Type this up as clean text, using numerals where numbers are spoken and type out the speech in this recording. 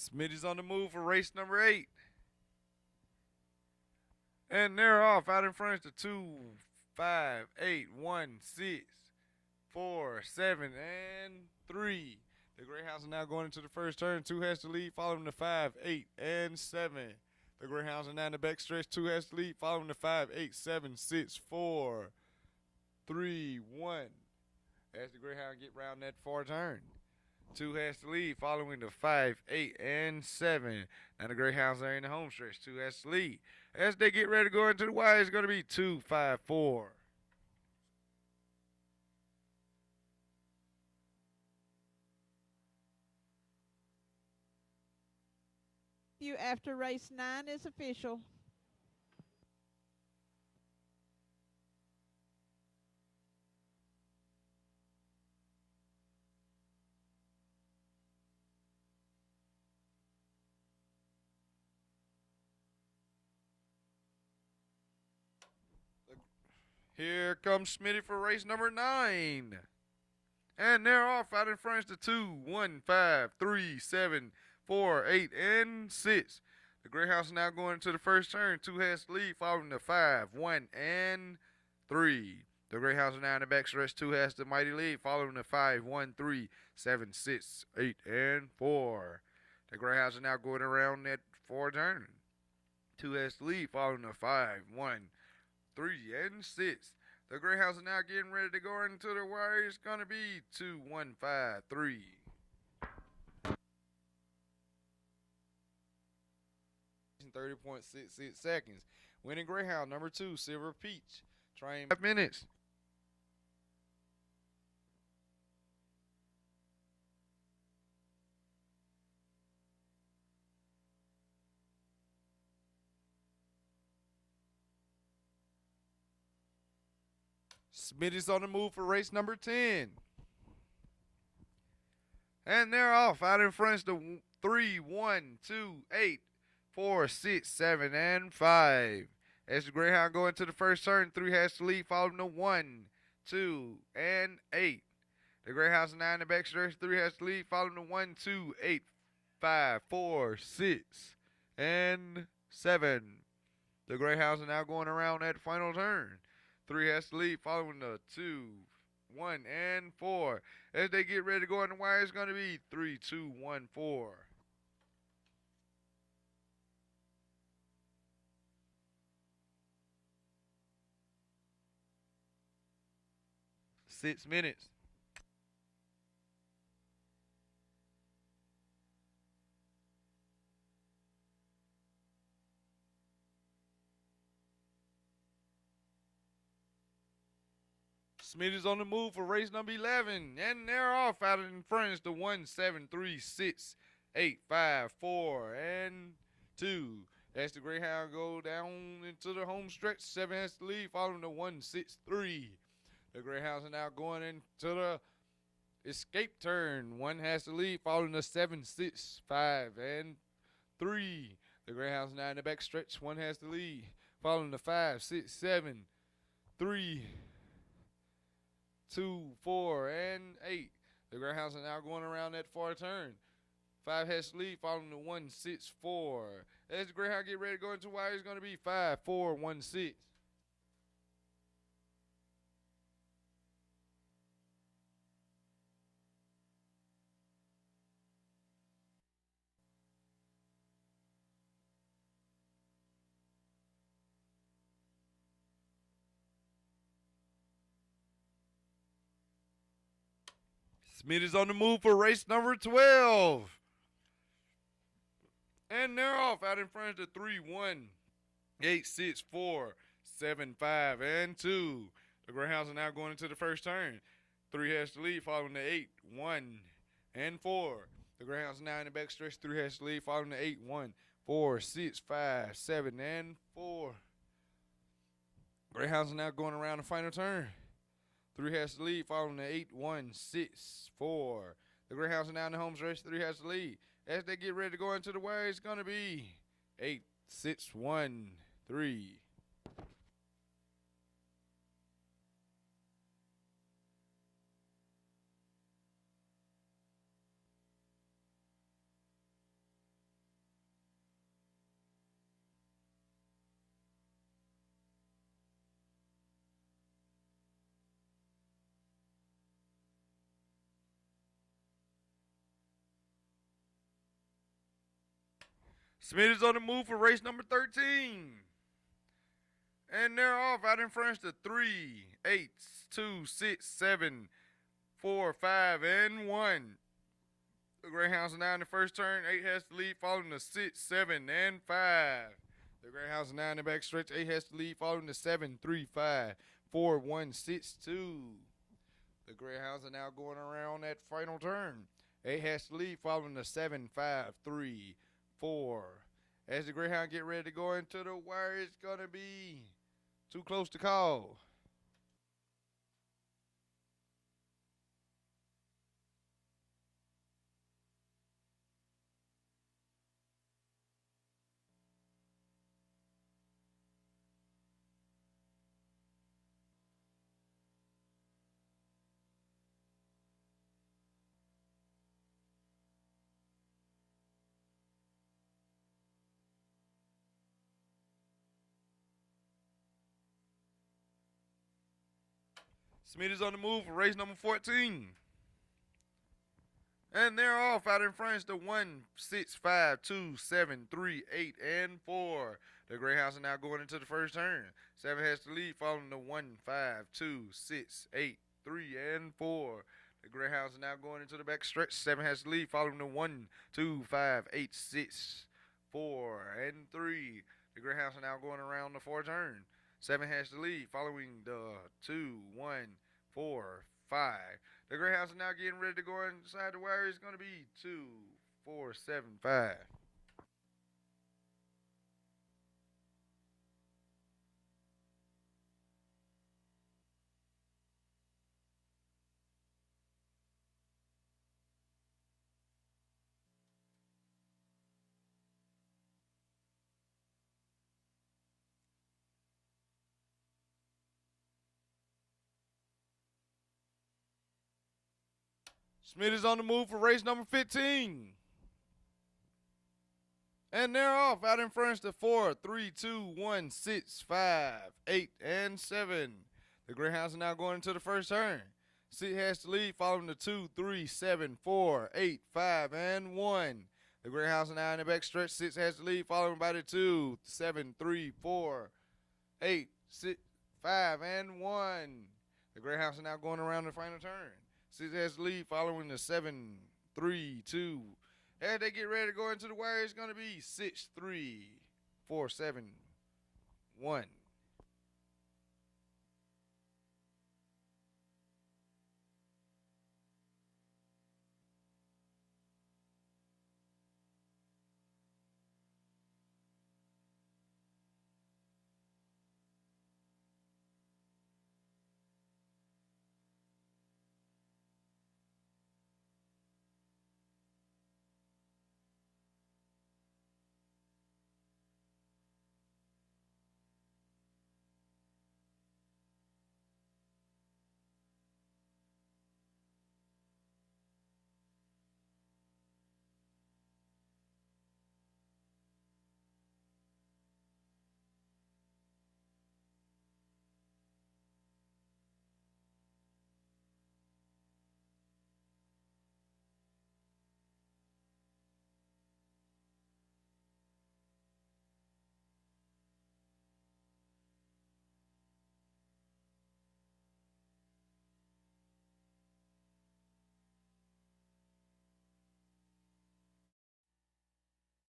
Smitty's on the move for race number 8. And they're off. Out in front is the 2, 5, 8, 1, 6, 4, 7, and 3. The Greyhounds are now going into the first turn. 2 has the lead, following the 5, 8, and 7. The Greyhounds are now in the back stretch. 2 has the lead, following the 5, 8, 7, 6, 4, 3, 1. As the Greyhound get round that far turn. 2 has the lead, following the 5, 8, and 7. Now the Greyhounds are in the home stretch. 2 has the lead. As they get ready to go into the wire, it's going to be 2, 5, 4. You after race 9 is official. Here comes Smitty for race number 9. And they're off. Out in front is the 2, 1, 5, 3, 7, 4, 8, and 6. The Greyhounds are now going into the first turn. 2 has the lead, following the 5, 1, and 3. The Greyhounds are now in the back stretch. 2 has the mighty lead, following the 5, 1, 3, 7, 6, 8, and 4. The Greyhounds are now going around that 4 turn. 2 has the lead, following the 5, 1, 3, and 6. The Greyhounds are now getting ready to go into the wire. It's going to be 2, 1, 5, 3. 30.66 seconds. Winning Greyhound number 2, Silver Peach. Trying 5 minutes. Smitty's on the move for race number 10. And they're off. Out in front is the 3, 1, 2, 8, 4, 6, 7, and 5. As the Greyhound go into the first turn, 3 has to lead, following the 1, 2, and 8. The Greyhounds are now in the back stretch. 3 has to lead, following the 1, 2, 8, 5, 4, 6, and 7. The Greyhounds are now going around that final turn. 3 has to lead, following the 2, 1, and 4. As they get ready to go on the wire, it's going to be 3, 2, 1, 4. 6 minutes. Smitty's on the move for race number 11. And they're off. Out in front is the 1, 7, 3, 6, 8, 5, 4, and 2. As the Greyhound go down into the home stretch, 7 has to lead, following the 1, 6, 3. The Greyhounds are now going into the escape turn. 1 has to lead, following the 7, 6, 5, and 3. The Greyhounds are now in the back stretch. 1 has to lead, following the 5, 6, 7, 3, 2, 4, and 8. The Greyhounds are now going around that far turn. 5 has to lead, following the 1, 6, 4. As the Greyhound get ready to go into wire, it's going to be 5, 4, 1, 6. Smitty's on the move for race number 12. And they're off. Out in front of the 3, 1, 8, 6, 4, 7, 5, and 2. The Greyhounds are now going into the first turn. 3 has to lead, following the 8, 1, and 4. The Greyhounds are now in the back stretch. 3 has to lead, following the 8, 1, 4, 6, 5, 7, and 4. Greyhounds are now going around the final turn. 3 has to lead, following the 8, 1, 6, 4. The Greyhounds are now in the home stretch. 3 has to lead. As they get ready to go into the wire, it's going to be 8, 6, 1, 3. Smitty's on the move for race number 13. And they're off out in front to 3, 8, 2, 6, 7, 4, 5, and 1. The Greyhounds are now in the first turn. 8 has the lead, following the 6, 7, and 5. The Greyhounds are now in the back stretch. 8 has the lead, following the 7, 3, 5, 4, 1, 6, 2. The Greyhounds are now going around that final turn. 8 has the lead, following the 7, 5, 3, 4. As the Greyhound get ready to go into the wire, it's going to be too close to call. Smith is on the move for race number 14. And they're off out in front. It's the 1, 6, 5, 2, 7, 3, 8, and 4. The Greyhounds are now going into the first turn. 7 has the lead, following the 1, 5, 2, 6, 8, 3, and 4. The Greyhounds are now going into the back stretch. 7 has the lead, following the 1, 2, 5, 8, 6, 4, and 3. The Greyhounds are now going around the fourth turn. 7 has the lead, following the 2, 1, 4, 5. The Greyhounds are now getting ready to go inside the wire. It's going to be 2, 4, 7, 5. Smith is on the move for race number 15. And they're off out in front of the 4, 3, 2, 1, 6, 5, 8, and 7. The Greyhounds are now going into the first turn. 6 has the lead, following the 2, 3, 7, 4, 8, 5, and 1. The Greyhounds are now in the back stretch. 6 has the lead, followed by the 2, 7, 3, 4, 8, 6, 5, and 1. The Greyhounds are now going around the final turn. 6 has the lead, following the 7, 3, 2. As they get ready to go into the wire, it's going to be 6, 3, 4, 7, 1.